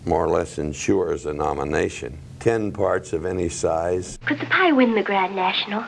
more or less ensures a nomination. 10 parts of any size. Could the pie win the Grand National?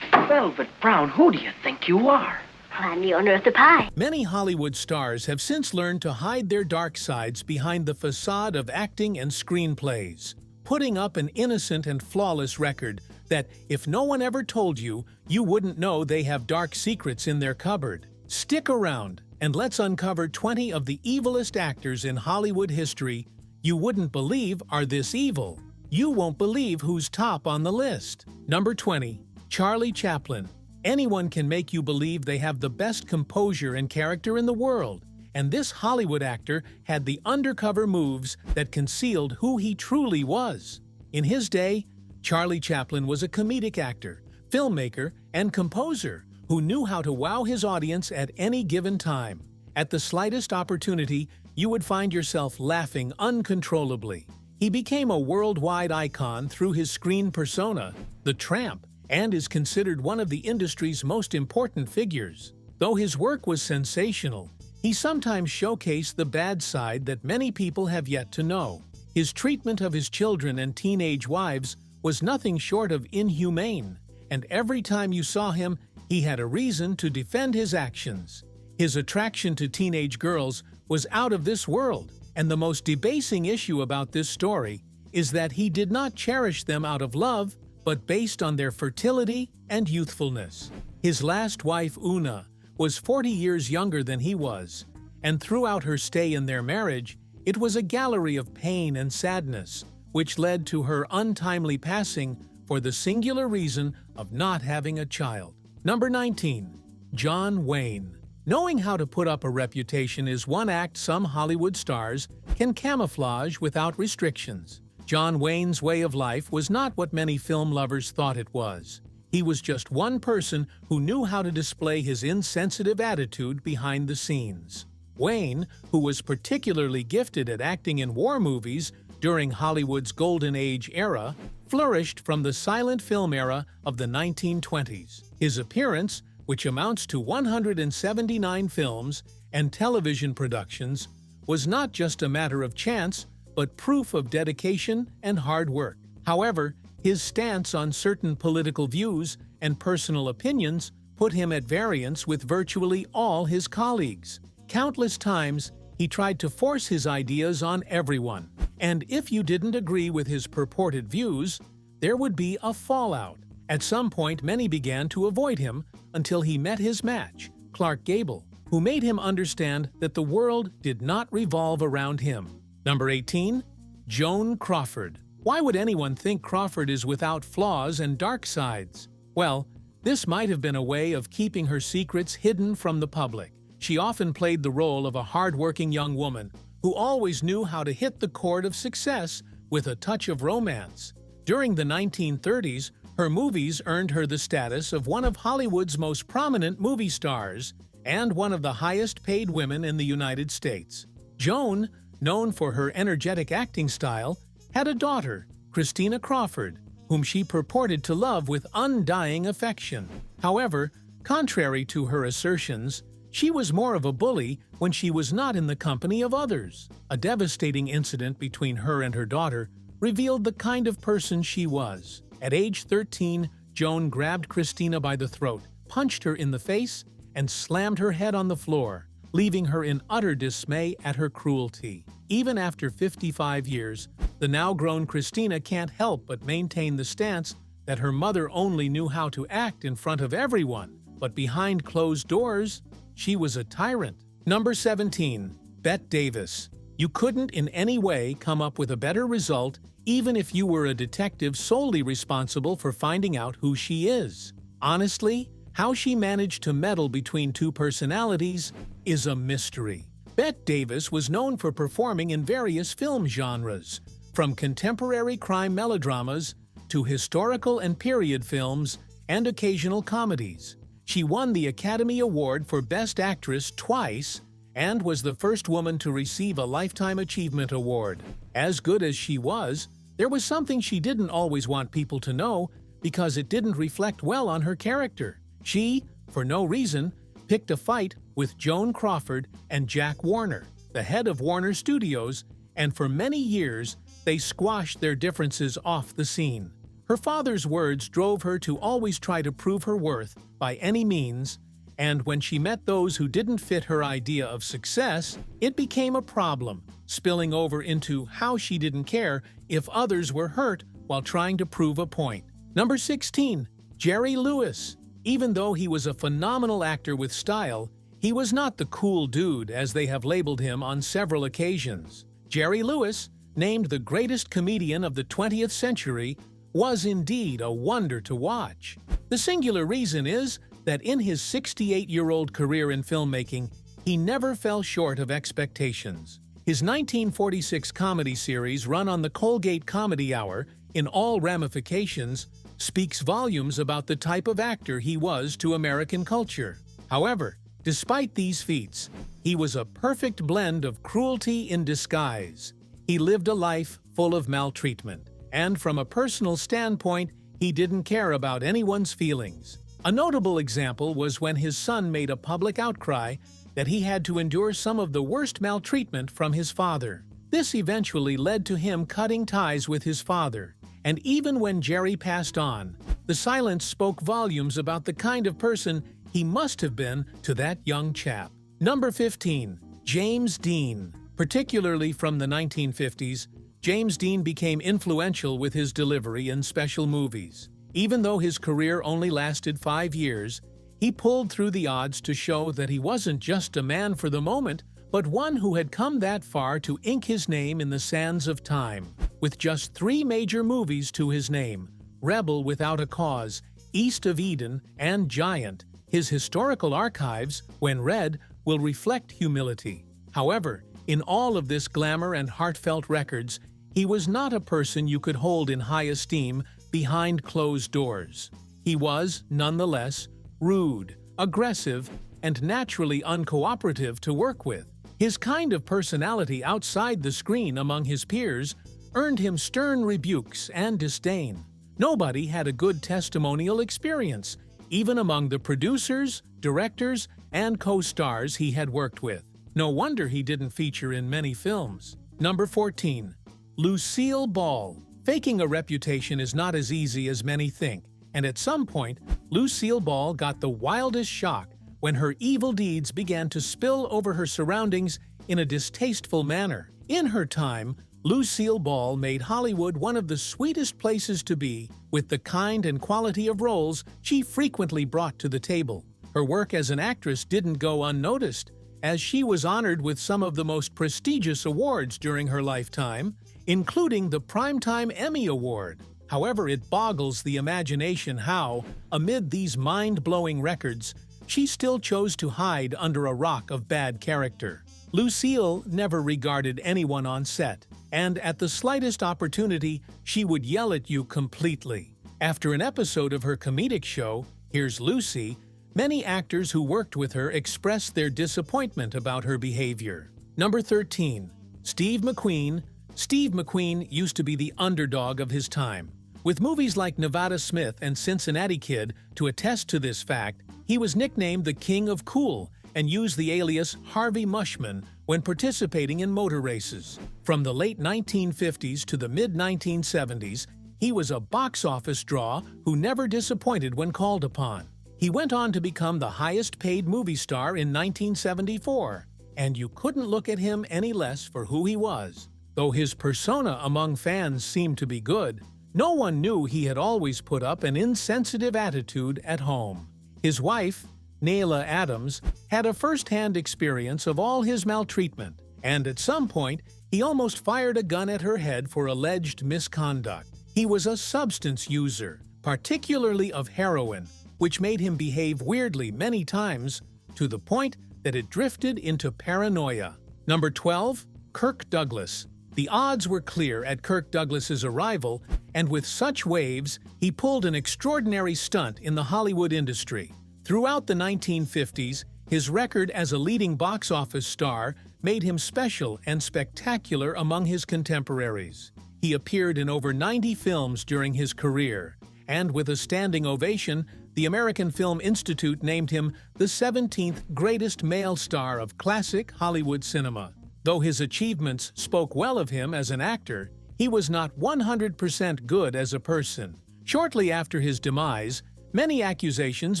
Velvet Brown, who do you think you are? Well, I'm the owner of the pie. Many Hollywood stars have since learned to hide their dark sides behind the facade of acting and screenplays, putting up an innocent and flawless record that, if no one ever told you, you wouldn't know they have dark secrets in their cupboard. Stick around, and let's uncover 20 of the evilest actors in Hollywood history you wouldn't believe are this evil. You won't believe who's top on the list. Number 20. Charlie Chaplin. Anyone can make you believe they have the best composure and character in the world, and this Hollywood actor had the undercover moves that concealed who he truly was. In his day, Charlie Chaplin was a comedic actor, filmmaker, and composer who knew how to wow his audience at any given time. At the slightest opportunity, you would find yourself laughing uncontrollably. He became a worldwide icon through his screen persona, the Tramp, and is considered one of the industry's most important figures. Though his work was sensational, he sometimes showcased the bad side that many people have yet to know. His treatment of his children and teenage wives was nothing short of inhumane, and every time you saw him, he had a reason to defend his actions. His attraction to teenage girls was out of this world, and the most debasing issue about this story is that he did not cherish them out of love, but based on their fertility and youthfulness. His last wife, Una, was 40 years younger than he was, and throughout her stay in their marriage, it was a gallery of pain and sadness, which led to her untimely passing for the singular reason of not having a child. Number 19. John Wayne. Knowing how to put up a reputation is one act some Hollywood stars can camouflage without restrictions. John Wayne's way of life was not what many film lovers thought it was. He was just one person who knew how to display his insensitive attitude behind the scenes. Wayne, who was particularly gifted at acting in war movies during Hollywood's Golden Age era, flourished from the silent film era of the 1920s. His appearance, which amounts to 179 films and television productions, was not just a matter of chance, but proof of dedication and hard work. However, his stance on certain political views and personal opinions put him at variance with virtually all his colleagues. Countless times, he tried to force his ideas on everyone, and if you didn't agree with his purported views, there would be a fallout. At some point, many began to avoid him until he met his match, Clark Gable, who made him understand that the world did not revolve around him. Number 18. Joan Crawford. Why would anyone think Crawford is without flaws and dark sides? Well, this might have been a way of keeping her secrets hidden from the public. She often played the role of a hard-working young woman who always knew how to hit the chord of success with a touch of romance. During the 1930s, her movies earned her the status of one of Hollywood's most prominent movie stars and one of the highest-paid women in the United States. Joan, known for her energetic acting style, had a daughter, Christina Crawford, whom she purported to love with undying affection. However, contrary to her assertions, she was more of a bully when she was not in the company of others. A devastating incident between her and her daughter revealed the kind of person she was. At age 13, Joan grabbed Christina by the throat, punched her in the face, and slammed her head on the floor, leaving her in utter dismay at her cruelty. Even after 55 years, the now-grown Christina can't help but maintain the stance that her mother only knew how to act in front of everyone, but behind closed doors, she was a tyrant. Number 17. Bette Davis. You couldn't in any way come up with a better result even if you were a detective solely responsible for finding out who she is. Honestly, how she managed to meddle between two personalities is a mystery. Bette Davis was known for performing in various film genres, from contemporary crime melodramas to historical and period films and occasional comedies. She won the Academy Award for Best Actress twice and was the first woman to receive a Lifetime Achievement Award. As good as she was, there was something she didn't always want people to know because it didn't reflect well on her character. She, for no reason, picked a fight with Joan Crawford and Jack Warner, the head of Warner Studios, and for many years they squashed their differences off the scene. Her father's words drove her to always try to prove her worth by any means, and when she met those who didn't fit her idea of success, it became a problem, spilling over into how she didn't care if others were hurt while trying to prove a point. Number 16. Jerry Lewis. Even though he was a phenomenal actor with style, he was not the cool dude as they have labeled him on several occasions. Jerry Lewis, named the greatest comedian of the 20th century, was indeed a wonder to watch. The singular reason is that in his 68-year-old career in filmmaking, he never fell short of expectations. His 1946 comedy series, run on the Colgate Comedy Hour in all ramifications, speaks volumes about the type of actor he was to American culture. However, despite these feats, he was a perfect blend of cruelty in disguise. He lived a life full of maltreatment, and from a personal standpoint, he didn't care about anyone's feelings. A notable example was when his son made a public outcry that he had to endure some of the worst maltreatment from his father. This eventually led to him cutting ties with his father, and even when Jerry passed on, the silence spoke volumes about the kind of person he must have been to that young chap. Number 15. James Dean. Particularly from the 1950s, James Dean became influential with his delivery in special movies. Even though his career only lasted 5 years, he pulled through the odds to show that he wasn't just a man for the moment, but one who had come that far to ink his name in the sands of time. With just 3 major movies to his name, Rebel Without a Cause, East of Eden, and Giant, his historical archives, when read, will reflect humility. However, in all of this glamour and heartfelt records, he was not a person you could hold in high esteem behind closed doors. He was, nonetheless, rude, aggressive, and naturally uncooperative to work with. His kind of personality outside the screen among his peers earned him stern rebukes and disdain. Nobody had a good testimonial experience, even among the producers, directors, and co-stars he had worked with. No wonder he didn't feature in many films. Number 14. Lucille Ball. Faking a reputation is not as easy as many think, and at some point, Lucille Ball got the wildest shock when her evil deeds began to spill over her surroundings in a distasteful manner. In her time, Lucille Ball made Hollywood one of the sweetest places to be, with the kind and quality of roles she frequently brought to the table. Her work as an actress didn't go unnoticed, as she was honored with some of the most prestigious awards during her lifetime, including the Primetime Emmy Award. However, it boggles the imagination how, amid these mind-blowing records, she still chose to hide under a rock of bad character. Lucille never regarded anyone on set, and at the slightest opportunity, she would yell at you completely. After an episode of her comedic show, Here's Lucy, many actors who worked with her expressed their disappointment about her behavior. Number 13. Steve McQueen. Steve McQueen used to be the underdog of his time. With movies like Nevada Smith and Cincinnati Kid to attest to this fact, he was nicknamed the King of Cool and used the alias Harvey Mushman when participating in motor races. From the late 1950s to the mid-1970s, he was a box office draw who never disappointed when called upon. He went on to become the highest-paid movie star in 1974, and you couldn't look at him any less for who he was. Though his persona among fans seemed to be good, no one knew he had always put up an insensitive attitude at home. His wife, Nayla Adams, had a first-hand experience of all his maltreatment, and at some point, he almost fired a gun at her head for alleged misconduct. He was a substance user, particularly of heroin, which made him behave weirdly many times, to the point that it drifted into paranoia. Number 12. Kirk Douglas. The odds were clear at Kirk Douglas's arrival, and with such waves, he pulled an extraordinary stunt in the Hollywood industry. Throughout the 1950s, his record as a leading box office star made him special and spectacular among his contemporaries. He appeared in over 90 films during his career, and with a standing ovation, the American Film Institute named him the 17th greatest male star of classic Hollywood cinema. Though his achievements spoke well of him as an actor, he was not 100% good as a person. Shortly after his demise, many accusations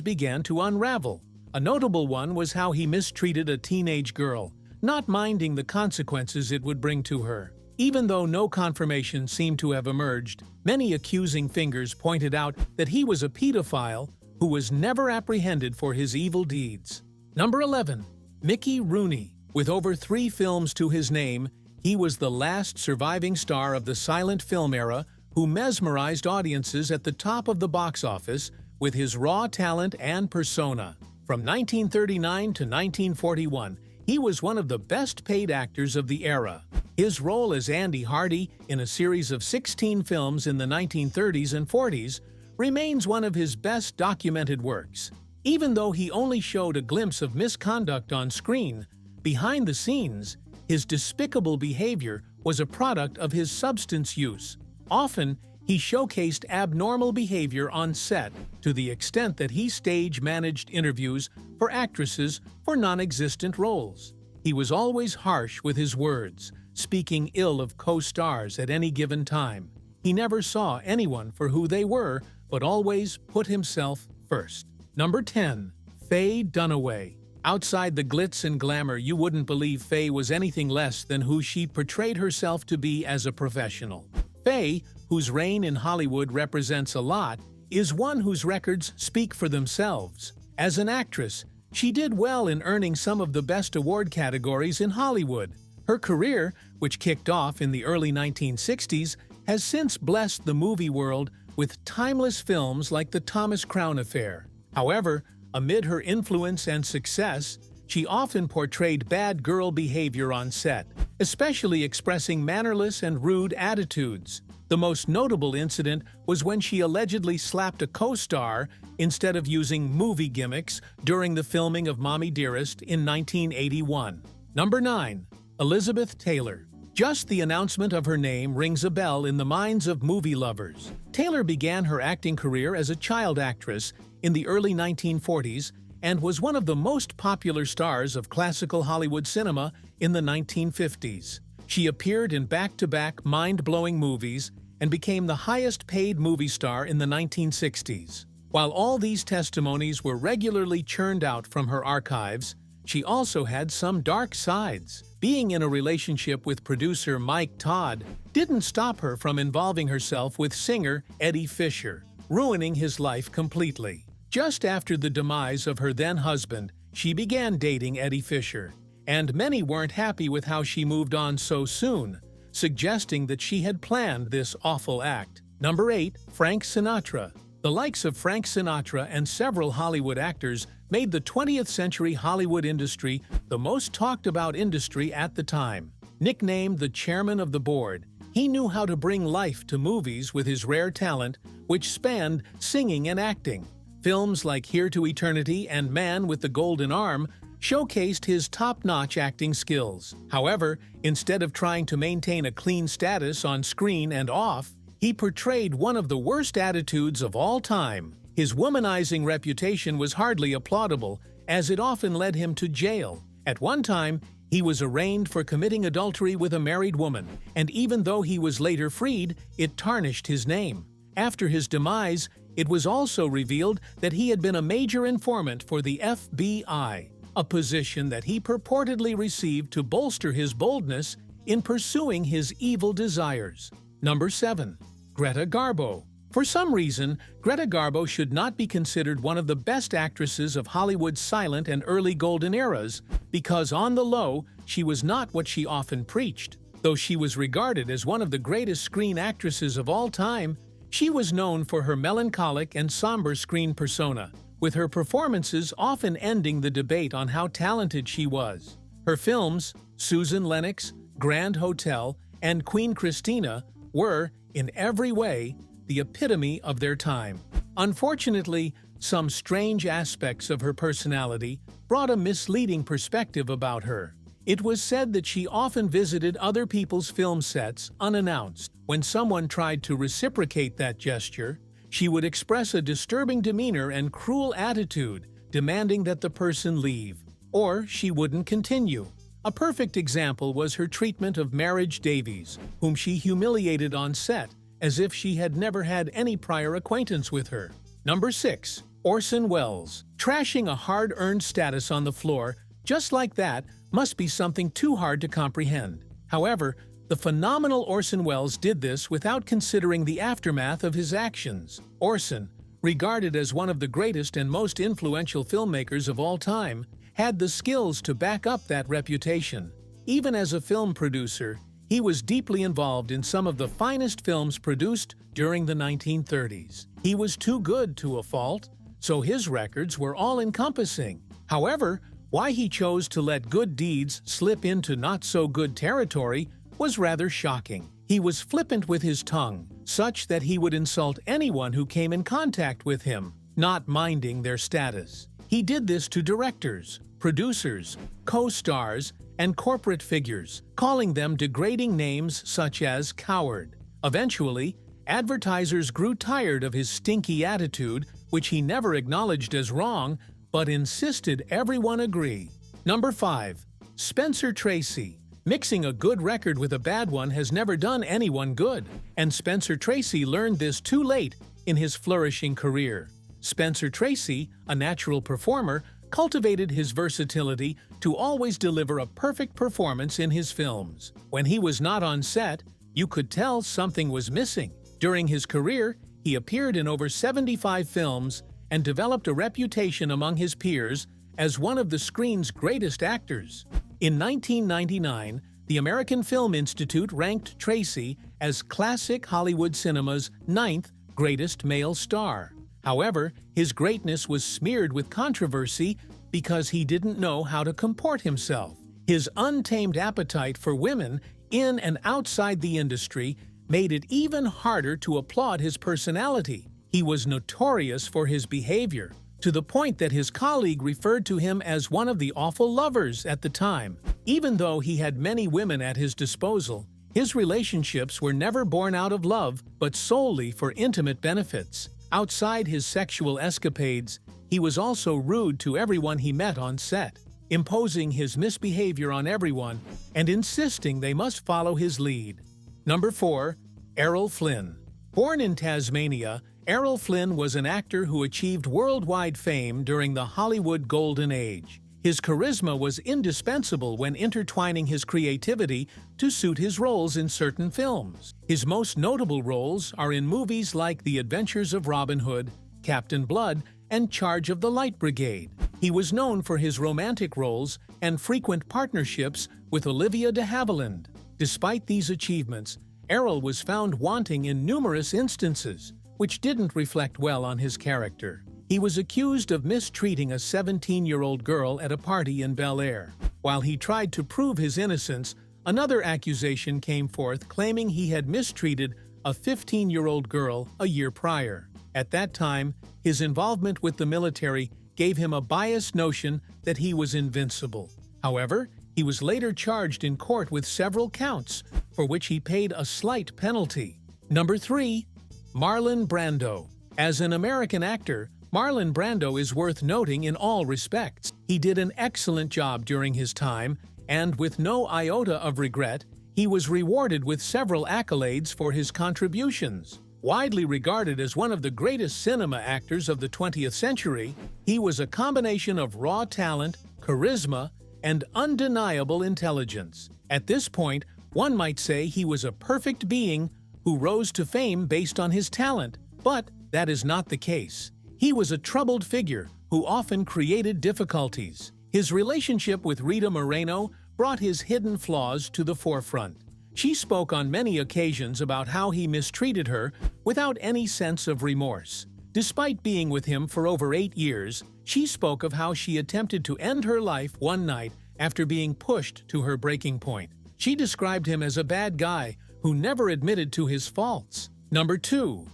began to unravel. A notable one was how he mistreated a teenage girl, not minding the consequences it would bring to her. Even though no confirmation seemed to have emerged, many accusing fingers pointed out that he was a pedophile who was never apprehended for his evil deeds. Number 11. Mickey Rooney. With over 3 films to his name, he was the last surviving star of the silent film era who mesmerized audiences at the top of the box office with his raw talent and persona. From 1939 to 1941, he was one of the best-paid actors of the era. His role as Andy Hardy in a series of 16 films in the 1930s and 40s remains one of his best documented works. Even though he only showed a glimpse of misconduct on screen, behind the scenes, his despicable behavior was a product of his substance use. Often, he showcased abnormal behavior on set to the extent that he stage-managed interviews for actresses for non-existent roles. He was always harsh with his words, speaking ill of co-stars at any given time. He never saw anyone for who they were, but always put himself first. Number 10. Faye Dunaway. Outside the glitz and glamour, you wouldn't believe Faye was anything less than who she portrayed herself to be as a professional. Faye, whose reign in Hollywood represents a lot, is one whose records speak for themselves. As an actress, she did well in earning some of the best award categories in Hollywood. Her career, which kicked off in the early 1960s, has since blessed the movie world with timeless films like The Thomas Crown Affair. However, amid her influence and success, she often portrayed bad girl behavior on set, especially expressing mannerless and rude attitudes. The most notable incident was when she allegedly slapped a co-star instead of using movie gimmicks during the filming of Mommy Dearest in 1981. Number 9. Elizabeth Taylor. Just the announcement of her name rings a bell in the minds of movie lovers. Taylor began her acting career as a child actress in the early 1940s and was one of the most popular stars of classical Hollywood cinema in the 1950s. She appeared in back-to-back mind-blowing movies and became the highest-paid movie star in the 1960s. While all these testimonies were regularly churned out from her archives, she also had some dark sides. Being in a relationship with producer Mike Todd didn't stop her from involving herself with singer Eddie Fisher, ruining his life completely. Just after the demise of her then-husband, she began dating Eddie Fisher, and many weren't happy with how she moved on so soon, suggesting that she had planned this awful act. Number 8. Frank Sinatra. The likes of Frank Sinatra and several Hollywood actors made the 20th century Hollywood industry the most talked-about industry at the time. Nicknamed the chairman of the board, he knew how to bring life to movies with his rare talent, which spanned singing and acting. Films like Here to Eternity and Man with the Golden Arm showcased his top-notch acting skills. However, instead of trying to maintain a clean status on screen and off, he portrayed one of the worst attitudes of all time. His womanizing reputation was hardly applaudable, as it often led him to jail. At one time, he was arraigned for committing adultery with a married woman, and even though he was later freed, it tarnished his name. After his demise, it was also revealed that he had been a major informant for the FBI, a position that he purportedly received to bolster his boldness in pursuing his evil desires. Number 7. Greta Garbo. For some reason, Greta Garbo should not be considered one of the best actresses of Hollywood's silent and early golden eras because on the low, she was not what she often preached. Though she was regarded as one of the greatest screen actresses of all time, she was known for her melancholic and somber screen persona, with her performances often ending the debate on how talented she was. Her films, Susan Lennox, Grand Hotel, and Queen Christina, were, in every way, the epitome of their time. Unfortunately, some strange aspects of her personality brought a misleading perspective about her. It was said that she often visited other people's film sets unannounced. When someone tried to reciprocate that gesture, she would express a disturbing demeanor and cruel attitude, demanding that the person leave, or she wouldn't continue. A perfect example was her treatment of Marriage Davies, whom she humiliated on set as if she had never had any prior acquaintance with her. Number 6. Orson Welles. Trashing a hard-earned status on the floor, just like that, must be something too hard to comprehend. However, the phenomenal Orson Welles did this without considering the aftermath of his actions. Orson, regarded as one of the greatest and most influential filmmakers of all time, had the skills to back up that reputation. Even as a film producer, he was deeply involved in some of the finest films produced during the 1930s. He was too good to a fault, so his records were all-encompassing. However, why he chose to let good deeds slip into not-so-good territory was rather shocking. He was flippant with his tongue, such that he would insult anyone who came in contact with him, not minding their status. He did this to directors, producers, co-stars, and corporate figures, calling them degrading names such as coward. Eventually, advertisers grew tired of his stinky attitude, which he never acknowledged as wrong, but insisted everyone agree. Number 5. Spencer Tracy. Mixing a good record with a bad one has never done anyone good, and Spencer Tracy learned this too late in his flourishing career. Spencer Tracy, a natural performer, cultivated his versatility to always deliver a perfect performance in his films. When he was not on set, you could tell something was missing. During his career, he appeared in over 75 films and developed a reputation among his peers as one of the screen's greatest actors. In 1999, the American Film Institute ranked Tracy as classic Hollywood cinema's 9th greatest male star. However, his greatness was smeared with controversy because he didn't know how to comport himself. His untamed appetite for women in and outside the industry made it even harder to applaud his personality. He was notorious for his behavior, to the point that his colleague referred to him as one of the awful lovers at the time. Even though he had many women at his disposal, his relationships were never born out of love, but solely for intimate benefits. Outside his sexual escapades, he was also rude to everyone he met on set, imposing his misbehavior on everyone and insisting they must follow his lead. Number 4. Errol Flynn. Born in Tasmania, Errol Flynn was an actor who achieved worldwide fame during the Hollywood Golden Age. His charisma was indispensable when intertwining his creativity to suit his roles in certain films. His most notable roles are in movies like The Adventures of Robin Hood, Captain Blood, and Charge of the Light Brigade. He was known for his romantic roles and frequent partnerships with Olivia de Havilland. Despite these achievements, Errol was found wanting in numerous instances, which didn't reflect well on his character. He was accused of mistreating a 17-year-old girl at a party in Bel Air. While he tried to prove his innocence, another accusation came forth claiming he had mistreated a 15-year-old girl a year prior. At that time, his involvement with the military gave him a biased notion that he was invincible. However, he was later charged in court with several counts, for which he paid a slight penalty. Number 3. Marlon Brando. As an American actor, Marlon Brando is worth noting in all respects. He did an excellent job during his time, and with no iota of regret, he was rewarded with several accolades for his contributions. Widely regarded as one of the greatest cinema actors of the 20th century, he was a combination of raw talent, charisma, and undeniable intelligence. At this point, one might say he was a perfect being who rose to fame based on his talent, but that is not the case. He was a troubled figure who often created difficulties. His relationship with Rita Moreno brought his hidden flaws to the forefront. She spoke on many occasions about how he mistreated her without any sense of remorse. Despite being with him for over 8 years, she spoke of how she attempted to end her life one night after being pushed to her breaking point. She described him as a bad guy who never admitted to his faults. Number 2.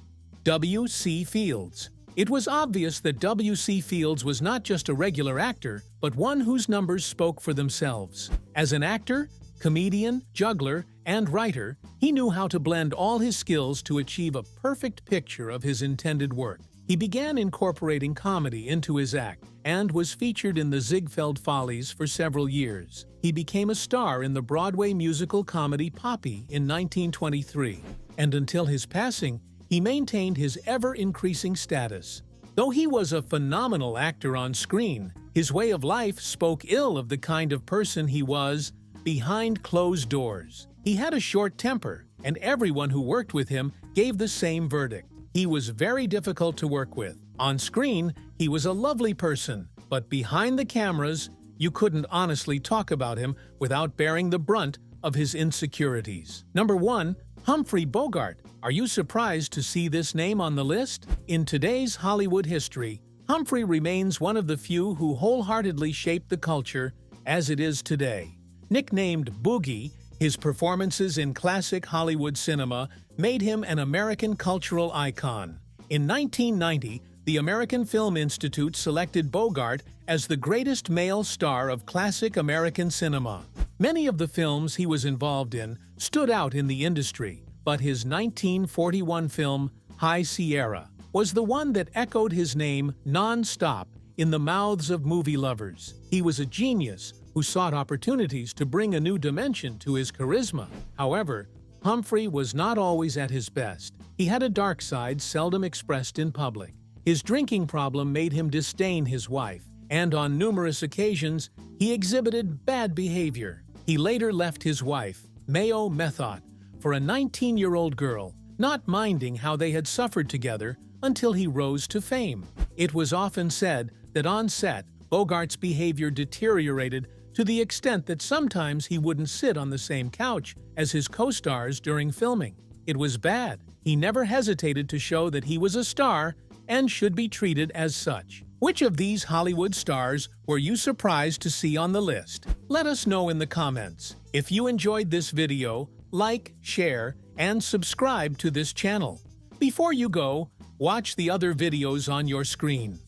W.C. Fields. It was obvious that W.C. Fields was not just a regular actor, but one whose numbers spoke for themselves. As an actor, comedian, juggler, and writer, he knew how to blend all his skills to achieve a perfect picture of his intended work. He began incorporating comedy into his act and was featured in the Ziegfeld Follies for several years. he became a star in the Broadway musical comedy Poppy in 1923, and until his passing, he maintained his ever-increasing status. Though he was a phenomenal actor on screen, his way of life spoke ill of the kind of person he was behind closed doors. He had a short temper, and everyone who worked with him gave the same verdict. He was very difficult to work with. On screen, he was a lovely person, but behind the cameras, you couldn't honestly talk about him without bearing the brunt of his insecurities. Number 1. Humphrey Bogart. Are you surprised to see this name on the list? In today's Hollywood history, Humphrey remains one of the few who wholeheartedly shaped the culture as it is today. Nicknamed Boogie, his performances in classic Hollywood cinema made him an American cultural icon. In 1990, the American Film Institute selected Bogart as the greatest male star of classic American cinema. Many of the films he was involved in stood out in the industry, but his 1941 film, High Sierra, was the one that echoed his name non-stop in the mouths of movie lovers. He was a genius who sought opportunities to bring a new dimension to his charisma. However, Humphrey was not always at his best. He had a dark side seldom expressed in public. His drinking problem made him disdain his wife, and on numerous occasions, he exhibited bad behavior. He later left his wife, Mayo Methot, for a 19-year-old girl, not minding how they had suffered together until he rose to fame. It was often said that on set, Bogart's behavior deteriorated to the extent that sometimes he wouldn't sit on the same couch as his co-stars during filming. It was bad. He never hesitated to show that he was a star and should be treated as such. Which of these Hollywood stars were you surprised to see on the list? Let us know in the comments. If you enjoyed this video, like, share, and subscribe to this channel. Before you go, watch the other videos on your screen.